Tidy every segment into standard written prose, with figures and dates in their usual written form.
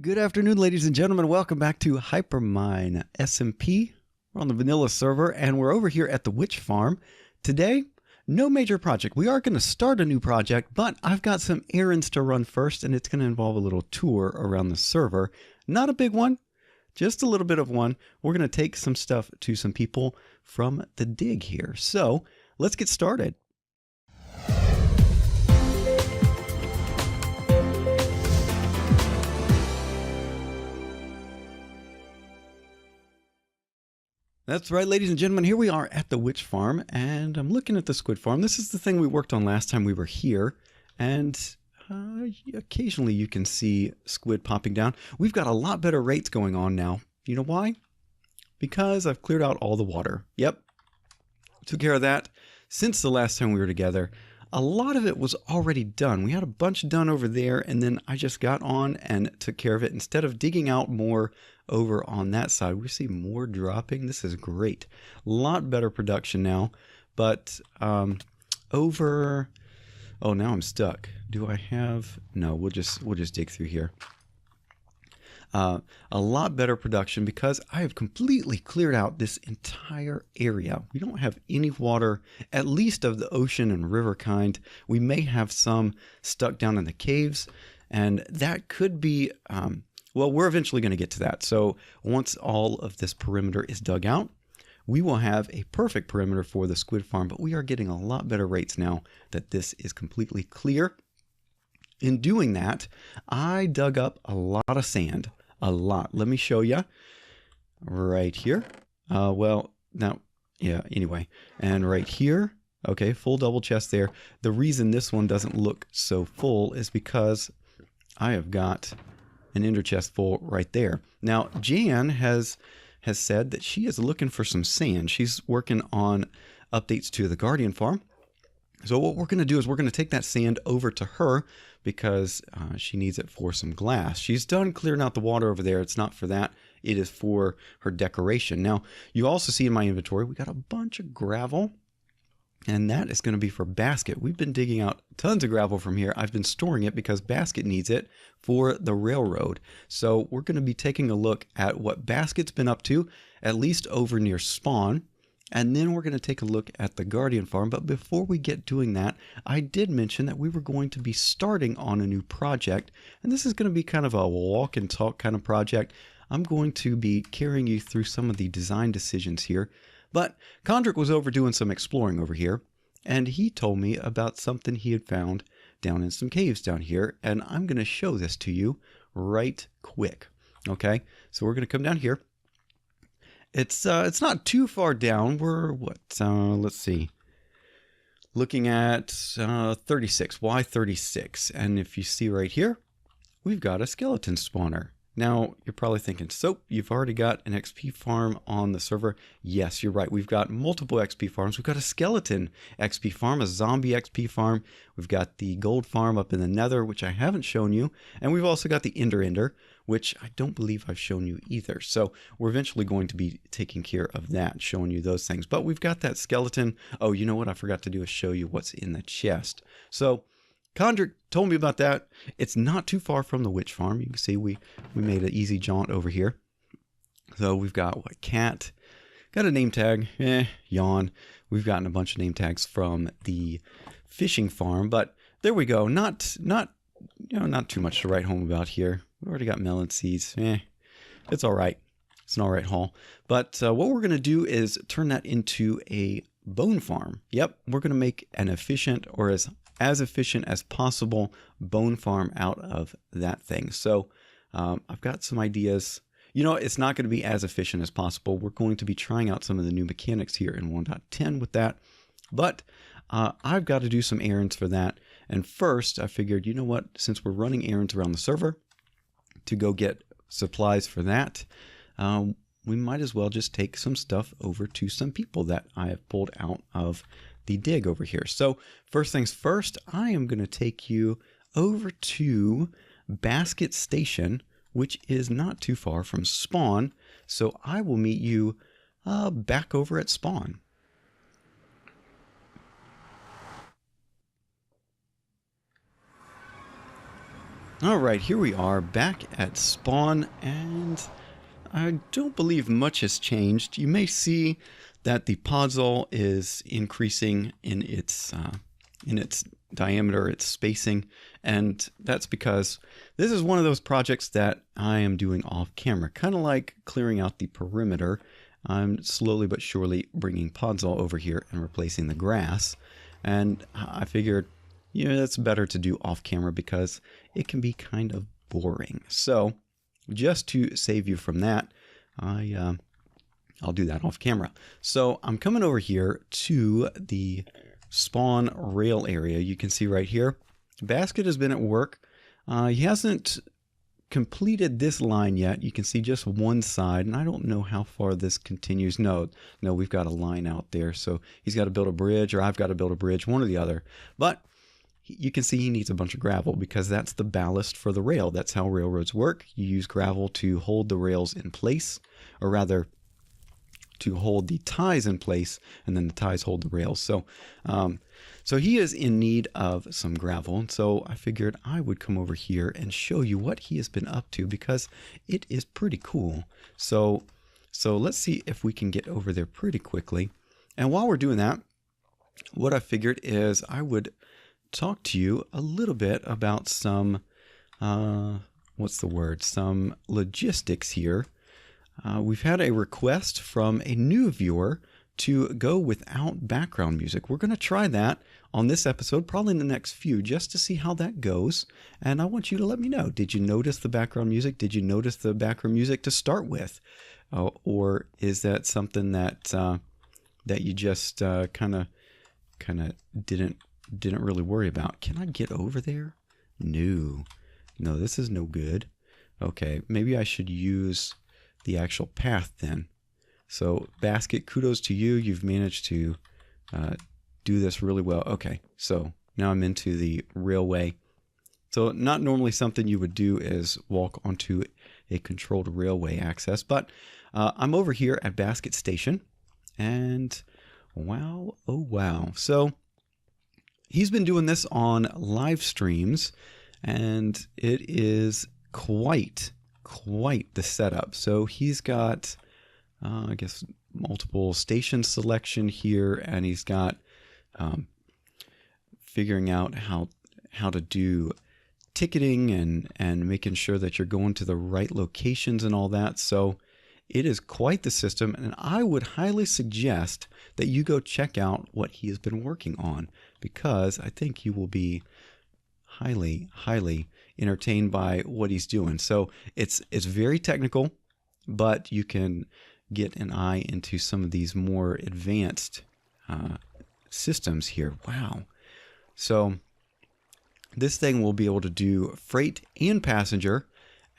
Good afternoon, ladies and gentlemen. Welcome back to Hypermine SMP. We're on the Vanilla server, and we're over here at the witch farm. Today, no major project. We are going to start a new project, but I've got some errands to run first, and it's going to involve a little tour around the server. Not a big one, just a little bit of one. We're going to take some stuff to some people from the dig here. So let's get started. That's right, ladies and gentlemen, here we are at the witch farm, and I'm looking at the squid farm. This is the thing we worked on last time we were here, and occasionally you can see squid popping down. We've got a lot better rates going on now. You know why? Because I've cleared out all the water. Yep, took care of that since the last time we were together. A lot of it was already done. We had a bunch done over there, and then I just got on and took care of it. Instead of digging out more over on that side, we see more dropping. This is great. A lot better production now. But over... Oh, now I'm stuck. Do I have... No, we'll just dig through here. A lot better production because I have completely cleared out this entire area. We don't have any water, at least of the ocean and river kind. We may have some stuck down in the caves, and that could be, well, we're eventually going to get to that. So once all of this perimeter is dug out, we will have a perfect perimeter for the squid farm, but we are getting a lot better rates now that this is completely clear. In doing that, I dug up a lot of sand. A lot. Let me show you right here. Well, now, yeah, anyway. And right here, okay, full double chest there. The reason this one doesn't look so full is because I have got an ender chest full right there. Now, Jan has said that she is looking for some sand. She's working on updates to the Guardian farm. So what we're going to do is we're going to take that sand over to her because she needs it for some glass. She's done clearing out the water over there. It's not for that. It is for her decoration. Now, you also see in my inventory, we got a bunch of gravel, and that is going to be for Basket. We've been digging out tons of gravel from here. I've been storing it because Basket needs it for the railroad. So we're going to be taking a look at what Basket's been up to, at least over near spawn. And then we're going to take a look at the Guardian farm. But before we get doing that, I did mention that we were going to be starting on a new project. And this is going to be kind of a walk and talk kind of project. I'm going to be carrying you through some of the design decisions here. But Condrick was over doing some exploring over here, and he told me about something he had found down in some caves down here. And I'm going to show this to you right quick. Okay, so we're going to come down here. It's not too far down. We're what? Let's see. Looking at 36. Why 36? And if you see right here, we've got a skeleton spawner. Now, you're probably thinking, so you've already got an XP farm on the server. Yes, you're right. We've got multiple XP farms. We've got a skeleton XP farm, a zombie XP farm. We've got the gold farm up in the nether, which I haven't shown you. And we've also got the ender, which I don't believe I've shown you either. So we're eventually going to be taking care of that, showing you those things. But we've got that skeleton. Oh, you know what I forgot to do is show you what's in the chest. So Condrick told me about that. It's not too far from the witch farm. You can see we made an easy jaunt over here. So we've got what, cat, got a name tag, yawn. We've gotten a bunch of name tags from the fishing farm, but there we go. Not too much to write home about here. We already got melon seeds. It's all right. It's an all right haul. But what we're going to do is turn that into a bone farm. Yep, we're going to make an efficient, or as efficient as possible, bone farm out of that thing. So I've got some ideas. You know, it's not going to be as efficient as possible. We're going to be trying out some of the new mechanics here in 1.10 with that. But I've got to do some errands for that. And first, I figured, you know what, since we're running errands around the server to go get supplies for that, we might as well just take some stuff over to some people that I have pulled out of the dig over here. So first things first, I am going to take you over to Basket Station, which is not too far from spawn. So I will meet you back over at spawn. Alright, here we are back at spawn, and I don't believe much has changed. You may see that the podzol is increasing in its diameter, its spacing, and that's because this is one of those projects that I am doing off camera, kind of like clearing out the perimeter. I'm slowly but surely bringing podzol over here and replacing the grass, and I figured, you know, that's better to do off camera because it can be kind of boring. So just to save you from that, I'll do that off camera. So I'm coming over here to the spawn rail area. You can see right here, Basket has been at work. He hasn't completed this line yet. You can see just one side, and I don't know how far this continues. No, we've got a line out there. So he's got to build a bridge, or I've got to build a bridge, one or the other. But you can see he needs a bunch of gravel because that's the ballast for the rail. That's how railroads work. You use gravel to hold the rails in place, or rather to hold the ties in place, and then the ties hold the rails. So so he is in need of some gravel, and so I figured I would come over here and show you what he has been up to because it is pretty cool. So let's see if we can get over there pretty quickly. And while we're doing that, what I figured is I would talk to you a little bit about some some logistics here. We've had a request from a new viewer to go without background music. We're going to try that on this episode, probably in the next few, just to see how that goes. And I want you to let me know. Did you notice the background music? Did you notice the background music to start with? Or is that something that that you just kind of didn't really worry about? Can I get over there? No, this is no good. Okay, maybe I should use the actual path then. So Basket, kudos to you. You've managed to do this really well. Okay, so now I'm into the railway. So not normally something you would do is walk onto a controlled railway access, but I'm over here at Basket Station, and wow, oh wow. So he's been doing this on live streams, and it is quite the setup. So he's got I guess multiple station selection here, and he's got figuring out how to do ticketing and making sure that you're going to the right locations and all that. So it is quite the system, and I would highly suggest that you go check out what he has been working on, because I think you will be highly entertained by what he's doing. So it's very technical, but you can get an eye into some of these more advanced systems here. Wow. So this thing will be able to do freight and passenger,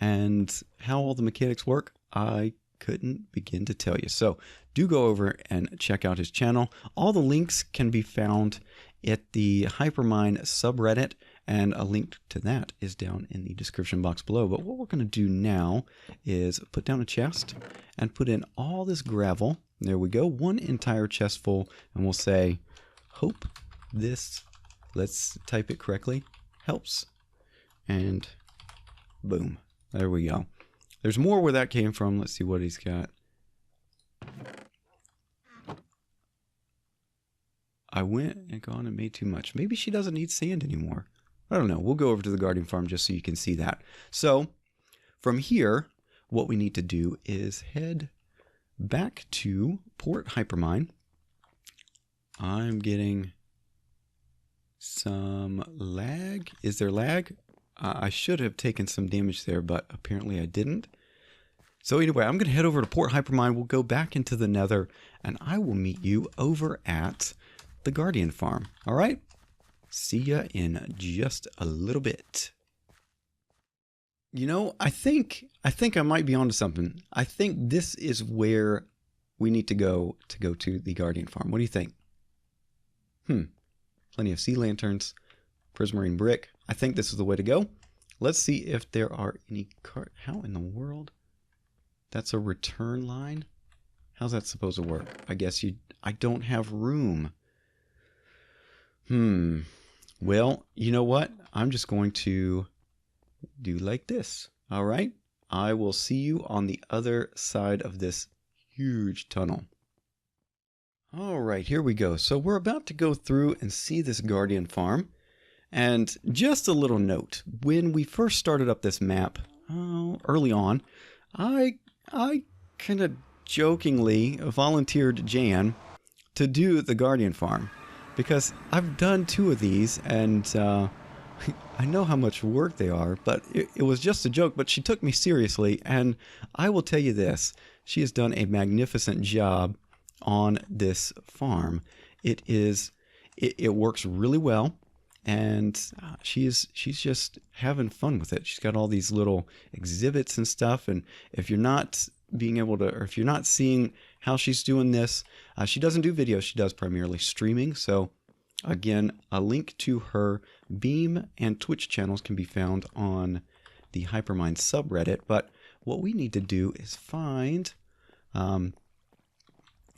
and how all the mechanics work, I couldn't begin to tell you. So do go over and check out his channel. All the links can be found at the Hypermine subreddit, and a link to that is down in the description box below. But what we're going to do now is put down a chest and put in all this gravel. There we go, one entire chest full, and we'll say, hope this, let's type it correctly, helps. And boom, there we go. There's more where that came from. Let's see what he's got. I went and gone and made too much. Maybe she doesn't need sand anymore. I don't know. We'll go over to the Guardian Farm just so you can see that. So from here, what we need to do is head back to Port Hypermine. I'm getting some lag. Is there lag? I should have taken some damage there, but apparently I didn't. So anyway, I'm going to head over to Port Hypermine. We'll go back into the Nether, and I will meet you over at the Guardian Farm. All right? See ya in just a little bit. You know, I think I might be onto something. I think this is where we need to go to the Guardian Farm. What do you think? Plenty of sea lanterns, prismarine brick. I think this is the way to go. Let's see if there are any how in the world? That's a return line? How's that supposed to work? I guess I don't have room. Well, you know what? I'm just going to do like this. All right. I will see you on the other side of this huge tunnel. All right, here we go. So we're about to go through and see this Guardian farm. And just a little note, when we first started up this map, early on, I kind of jokingly volunteered Jan to do the Guardian farm, because I've done 2 of these, and I know how much work they are, but it was just a joke. But she took me seriously, and I will tell you this, she has done a magnificent job on this farm. It works really well, and she's just having fun with it. She's got all these little exhibits and stuff, and if you're not being able to, or if you're not seeing how she's doing this, she doesn't do videos, she does primarily streaming. So again, a link to her Beam and Twitch channels can be found on the Hypermine subreddit. But what we need to do is find, well,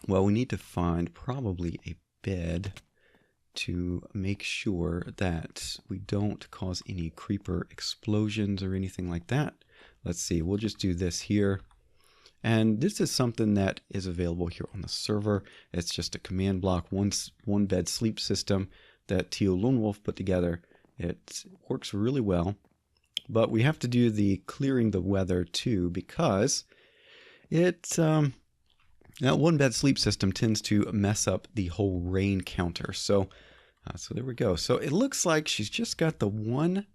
we need to find probably a bed to make sure that we don't cause any creeper explosions or anything like that. Let's see, we'll just do this here. And this is something that is available here on the server. It's just a command block, one bed sleep system that Teo Lone Wolf put together. It works really well, but we have to do the clearing the weather too, because that one bed sleep system tends to mess up the whole rain counter. So there we go. So it looks like she's just got the one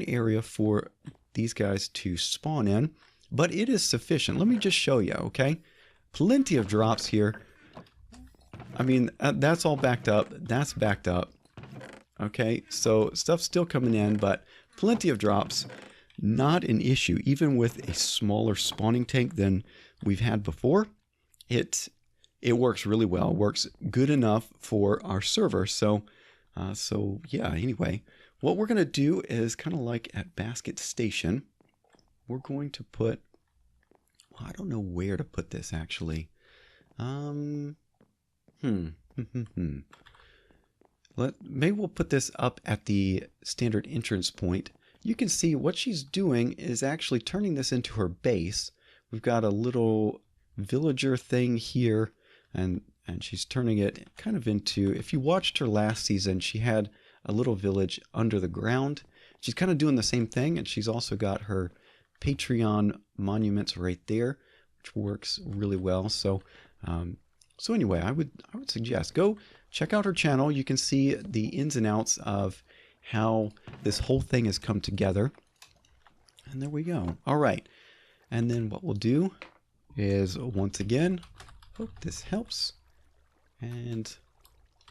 area for these guys to spawn in, but it is sufficient. Let me just show you, okay? Plenty of drops here. I mean, that's all backed up. That's backed up. Okay, so stuff's still coming in, but plenty of drops. Not an issue, even with a smaller spawning tank than we've had before. It works really well. It works good enough for our server. So yeah, anyway, what we're going to do is kind of like at Basket Station. We're going to put, well, I don't know where to put this actually. Maybe we'll put this up at the standard entrance point. You can see what she's doing is actually turning this into her base. We've got a little villager thing here, and she's turning it kind of into, if you watched her last season, she had a little village under the ground. She's kind of doing the same thing, and she's also got her Patreon monuments right there, which works really well. So anyway, I would suggest go check out her channel. You can see the ins and outs of how this whole thing has come together. And there we go. All right. And then what we'll do is, once again, hope this helps. And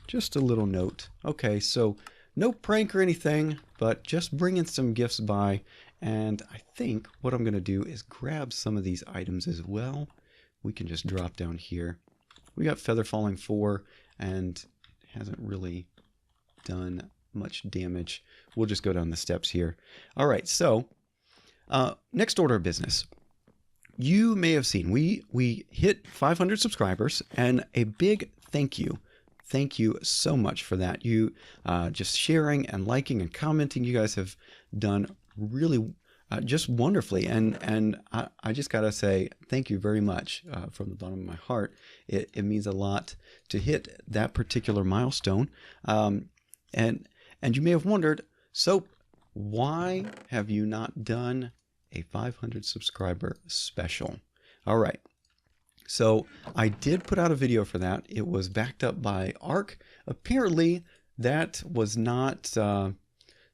just a little note. Okay, so no prank or anything, but just bringing some gifts by. And I think what I'm going to do is grab some of these items as well. We can just drop down here. We got Feather Falling 4, and it hasn't really done much damage. We'll just go down the steps here. All right, so next order of business. You may have seen we hit 500 subscribers, and a big thank you. Thank you so much for that. You just sharing and liking and commenting. You guys have done really just wonderfully, and I just gotta say thank you very much from the bottom of my heart. It means a lot to hit that particular milestone. And you may have wondered, so why have you not done a 500 subscriber special? All right. So I did put out a video for that. It was backed up by Ark. Apparently that was not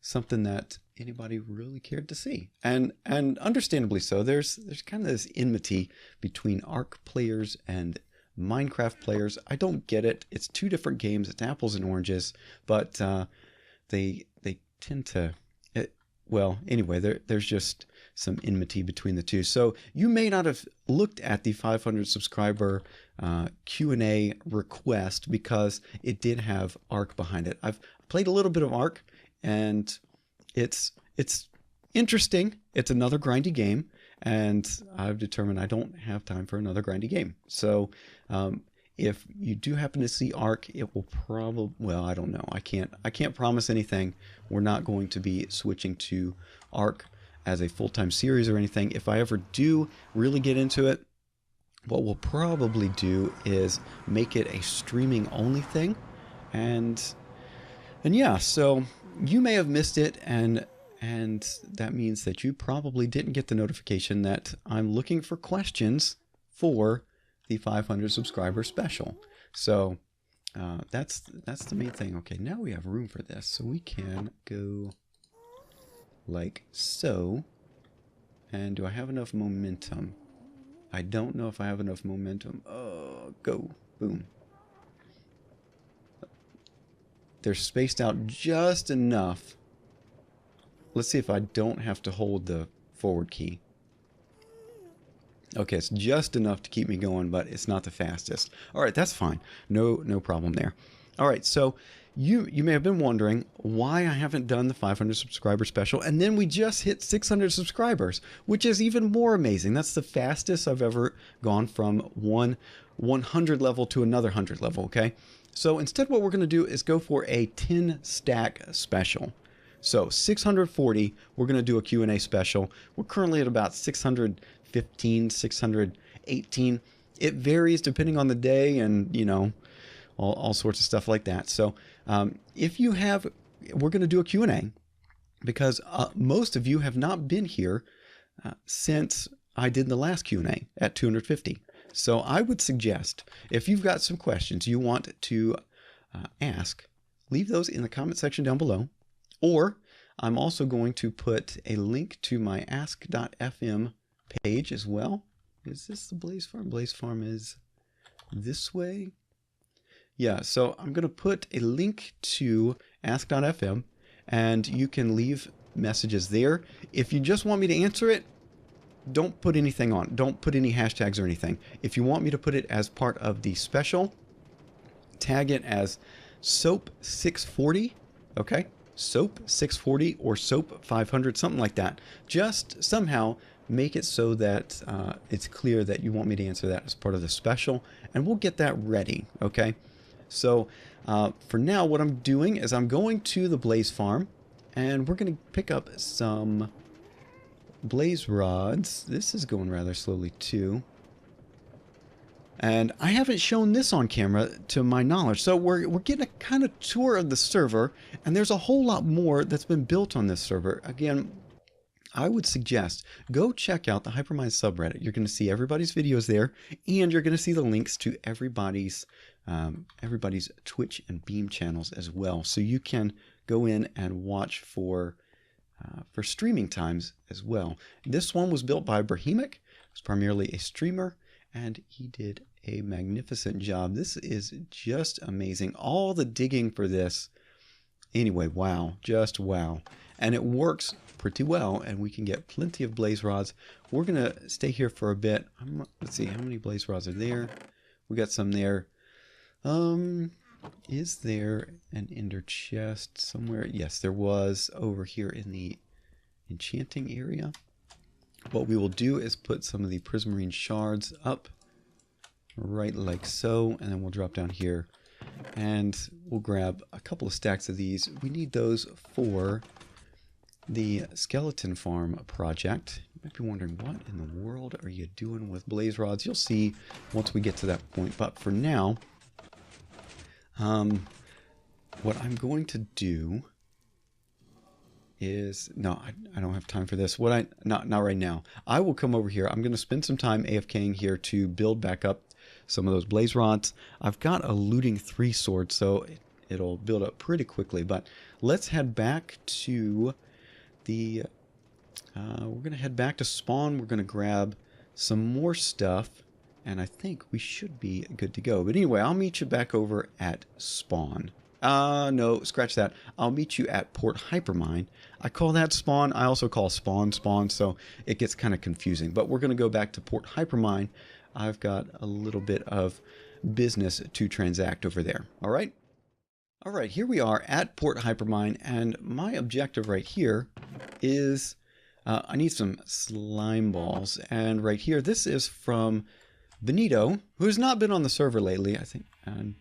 something that anybody really cared to see. And understandably so. There's kind of this enmity between Ark players and Minecraft players. I don't get it. It's 2 different games. It's apples and oranges, but they tend to, well, anyway, there's just some enmity between the two. So you may not have looked at the 500 subscriber Q&A request because it did have Ark behind it. I've played a little bit of Ark, and it's interesting. It's another grindy game, and I've determined I don't have time for another grindy game. So If you do happen to see Arc, it will probably, well, I don't know. I can't promise anything. We're not going to be switching to Arc as a full-time series or anything. If I ever do really get into it, what we'll probably do is make it a streaming only thing. And yeah, so you may have missed it, and that means that you probably didn't get the notification that I'm looking for questions for the 500 subscriber special. So that's the main thing. Okay, now we have room for this, so we can go like so. And do I have enough momentum? I don't know if I have enough momentum. Oh, go. Boom. They're spaced out just enough. Let's see if I don't have to hold the forward key. Okay, it's just enough to keep me going, but it's not the fastest. All right, that's fine. No problem there. All right, so you may have been wondering why I haven't done the 500 subscriber special, and then we just hit 600 subscribers, which is even more amazing. That's the fastest I've ever gone from one 100 level to another 100 level, okay? So instead what we're going to do is go for a 10 stack special. So 640, we're going to do a Q&A special. We're currently at about 615, 618. It varies depending on the day and, you know, all sorts of stuff like that. So if you have, we're going to do a Q&A because most of you have not been here since I did the last Q&A at 250. So I would suggest if you've got some questions you want to ask, leave those in the comment section down below. Or I'm also going to put a link to my ask.fm page as well. Is this the Blaze Farm? Blaze Farm is this way. Yeah, so I'm going to put a link to ask.fm and you can leave messages there. If you just want me to answer it, don't put anything on. Don't put any hashtags or anything. If you want me to put it as part of the special, tag it as SOAP640, okay? SOAP640 or SOAP500, something like that. Just somehow make it so that it's clear that you want me to answer that as part of the special, and we'll get that ready, okay? So for now, what I'm doing is I'm going to the Blaze Farm, and we're going to pick up some blaze rods. This is going rather slowly too. And I haven't shown this on camera to my knowledge. So we're getting a kind of tour of the server, and there's a whole lot more that's been built on this server. Again, I would suggest go check out the Hypermine subreddit. You're going to see everybody's videos there, and you're going to see the links to everybody's Twitch and Beam channels as well. So you can go in and watch for streaming times as well. This one was built by Brahimic. He's primarily a streamer, and he did a magnificent job. This is just amazing. All the digging for this. Anyway, wow. Just wow. And it works pretty well, and we can get plenty of blaze rods. We're going to stay here for a bit. Let's see, how many blaze rods are there? We got some there. Is there an ender chest somewhere? Yes, there was over here in the enchanting area. What we will do is put some of the prismarine shards up right like so, and then we'll drop down here and we'll grab a couple of stacks of these. We need those for the skeleton farm project. You might be wondering, what in the world are you doing with blaze rods? You'll see once we get to that point, but for now, what I'm going to do is, no, I don't have time for this. Not right now. I will come over here. I'm going to spend some time AFKing here to build back up some of those blaze rods. I've got a looting 3 sword, so it'll build up pretty quickly, but let's head back to the, we're going to head back to spawn. We're going to grab some more stuff, and I think we should be good to go. But anyway, I'll meet you back over at spawn. No, scratch that. I'll meet you at Port Hypermine. I call that spawn. I also call spawn, so it gets kind of confusing. But we're going to go back to Port Hypermine. I've got a little bit of business to transact over there. All right? All right, here we are at Port Hypermine, and my objective right here is I need some slime balls. And right here, this is from Benito, who has not been on the server lately, I think, and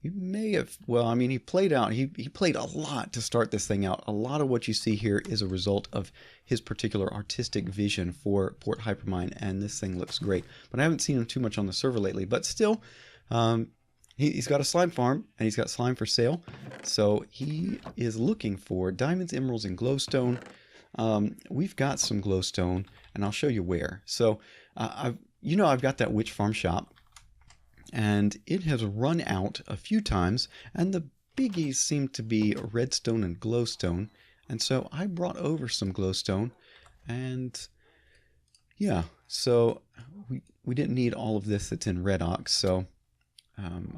he may have, well, I mean, he played a lot to start this thing out. A lot of what you see here is a result of his particular artistic vision for Port Hypermine, and this thing looks great. But I haven't seen him too much on the server lately, but still, he's got a slime farm, and he's got slime for sale. So he is looking for diamonds, emeralds, and glowstone. We've got some glowstone, and I'll show you where. So, I've got that witch farm shop. And it has run out a few times, and the biggies seem to be redstone and glowstone. And so I brought over some glowstone, and yeah, so we didn't need all of this that's in red ox, so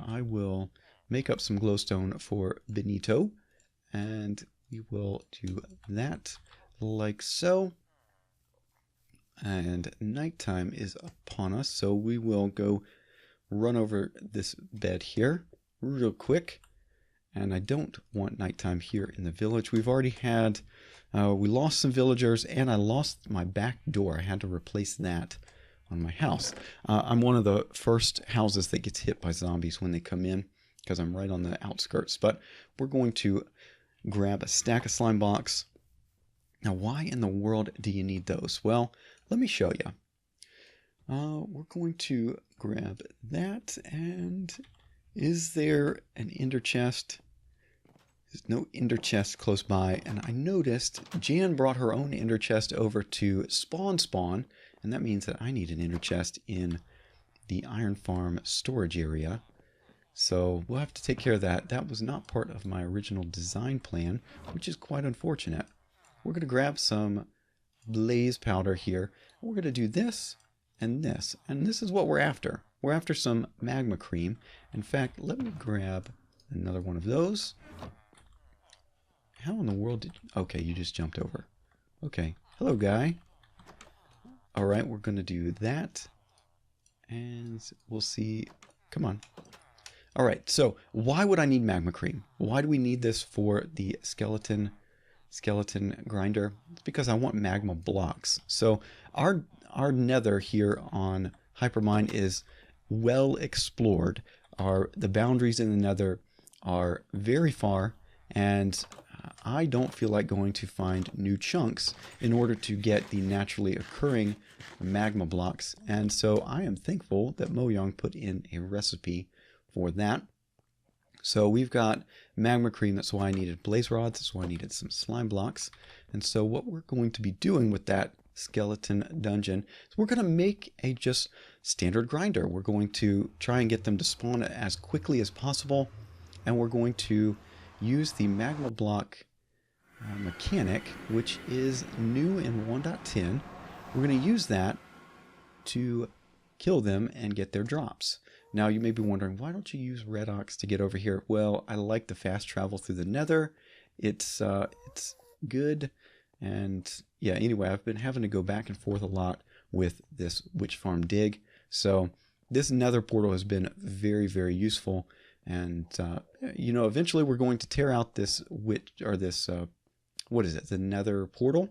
I will make up some glowstone for Benito, and we will do that like so. And nighttime is upon us, so we will go run over this bed here real quick. And I don't want nighttime here in the village. We've already had, we lost some villagers, and I lost my back door. I had to replace that on my house. I'm one of the first houses that gets hit by zombies when they come in, because I'm right on the outskirts. But we're going to grab a stack of slime blocks. Now, why in the world do you need those? Well, let me show you. We're going to grab that, and is there an ender chest? There's no ender chest close by, and I noticed Jan brought her own ender chest over to spawn, and that means that I need an ender chest in the iron farm storage area. So we'll have to take care of that. That was not part of my original design plan, which is quite unfortunate. We're going to grab some blaze powder here. We're going to do this and this, and this is what we're after. We're after some magma cream. In fact, let me grab another one of those. How in the world did you... Okay, you just jumped over. Okay, hello guy. Alright, we're going to do that, and we'll see. Come on. Alright, so why would I need magma cream? Why do we need this for the skeleton grinder? It's because I want magma blocks. So our nether here on Hypermine is well explored. The boundaries in the nether are very far, and I don't feel like going to find new chunks in order to get the naturally occurring magma blocks. And so I am thankful that Mojang put in a recipe for that. So we've got magma cream. That's why I needed blaze rods. That's why I needed some slime blocks. And so what we're going to be doing with that skeleton dungeon is we're going to make a just standard grinder. We're going to try and get them to spawn as quickly as possible. And we're going to use the magma block mechanic, which is new in 1.10. We're going to use that to kill them and get their drops. Now you may be wondering, why don't you use red ox to get over here? Well, I like the fast travel through the nether. It's good. And yeah, anyway, I've been having to go back and forth a lot with this witch farm dig. So this nether portal has been very, very useful. And, eventually we're going to tear out this the nether portal.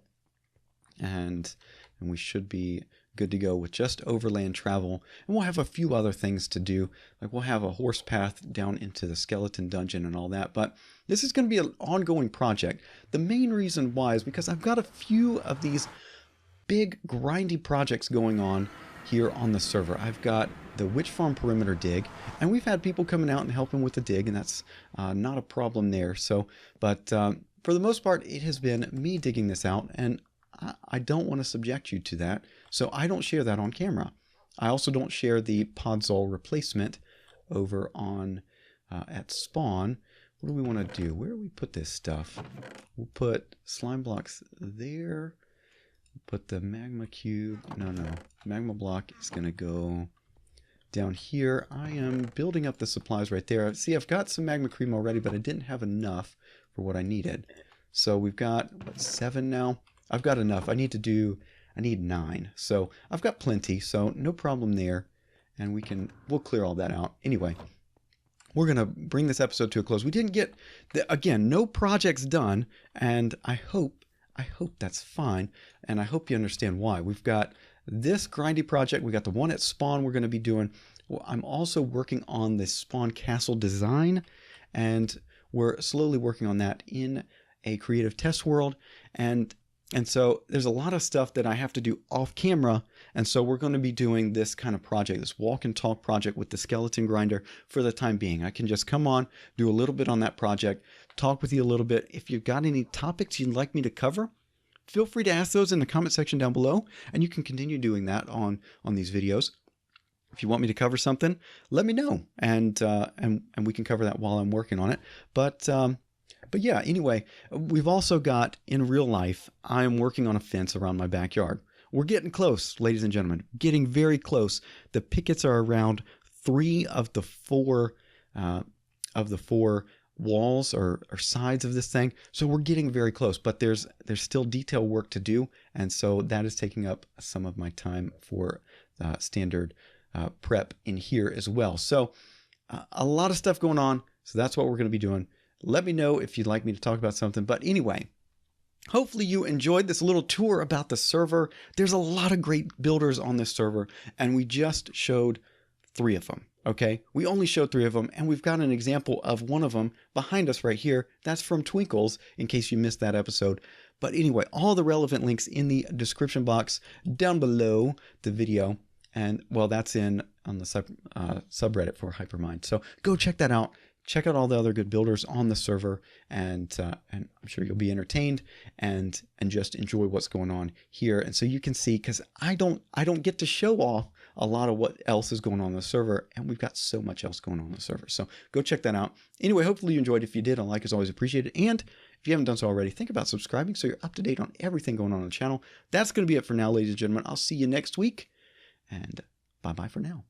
And we should be good to go with just overland travel. And we'll have a few other things to do. Like we'll have a horse path down into the skeleton dungeon and all that. But this is going to be an ongoing project. The main reason why is because I've got a few of these big grindy projects going on here on the server. I've got the witch farm perimeter dig, and we've had people coming out and helping with the dig, and that's not a problem there. So, but for the most part, it has been me digging this out, and I don't want to subject you to that, so I don't share that on camera. I also don't share the podzol replacement over on at spawn. What do we want to do? Where do we put this stuff? We'll put slime blocks there. Put the magma cube. No. Magma block is going to go down here. I am building up the supplies right there. See, I've got some magma cream already, but I didn't have enough for what I needed. So we've got, 7 now? I've got enough. I need 9. So I've got plenty, so no problem there. And we'll clear all that out. Anyway, we're going to bring this episode to a close. We didn't get, again, no projects done, and I hope I hope that's fine, and I hope you understand why. We've got this grindy project. We got the one at spawn we're going to be doing. Well, I'm also working on the spawn castle design, and we're slowly working on that in a creative test world. And so there's a lot of stuff that I have to do off camera. And so we're going to be doing this kind of project, this walk and talk project with the skeleton grinder for the time being. I can just come on, do a little bit on that project, talk with you a little bit. If you've got any topics you'd like me to cover, feel free to ask those in the comment section down below, and you can continue doing that on these videos. If you want me to cover something, let me know, and we can cover that while I'm working on it. But yeah, anyway, we've also got, in real life, I'm working on a fence around my backyard. We're getting close, ladies and gentlemen, getting very close. The pickets are around 3 of the 4 walls or sides of this thing. So we're getting very close, but there's still detail work to do. And so that is taking up some of my time for standard prep in here as well. So a lot of stuff going on. So that's what we're going to be doing. Let me know if you'd like me to talk about something. But anyway, hopefully you enjoyed this little tour about the server. There's a lot of great builders on this server, and we just showed 3 of them. Okay, we only showed 3 of them, and we've got an example of one of them behind us right here. That's from Twinkles, in case you missed that episode. But anyway, all the relevant links in the description box down below the video. And well, that's on the subreddit for Hypermine. So go check that out. Check out all the other good builders on the server, and I'm sure you'll be entertained and just enjoy what's going on here. And so you can see, because I don't get to show off a lot of what else is going on the server, and we've got so much else going on the server. So go check that out. Anyway, hopefully you enjoyed. If you did, a like is always appreciated. And if you haven't done so already, think about subscribing so you're up to date on everything going on the channel. That's going to be it for now, ladies and gentlemen. I'll see you next week, and bye-bye for now.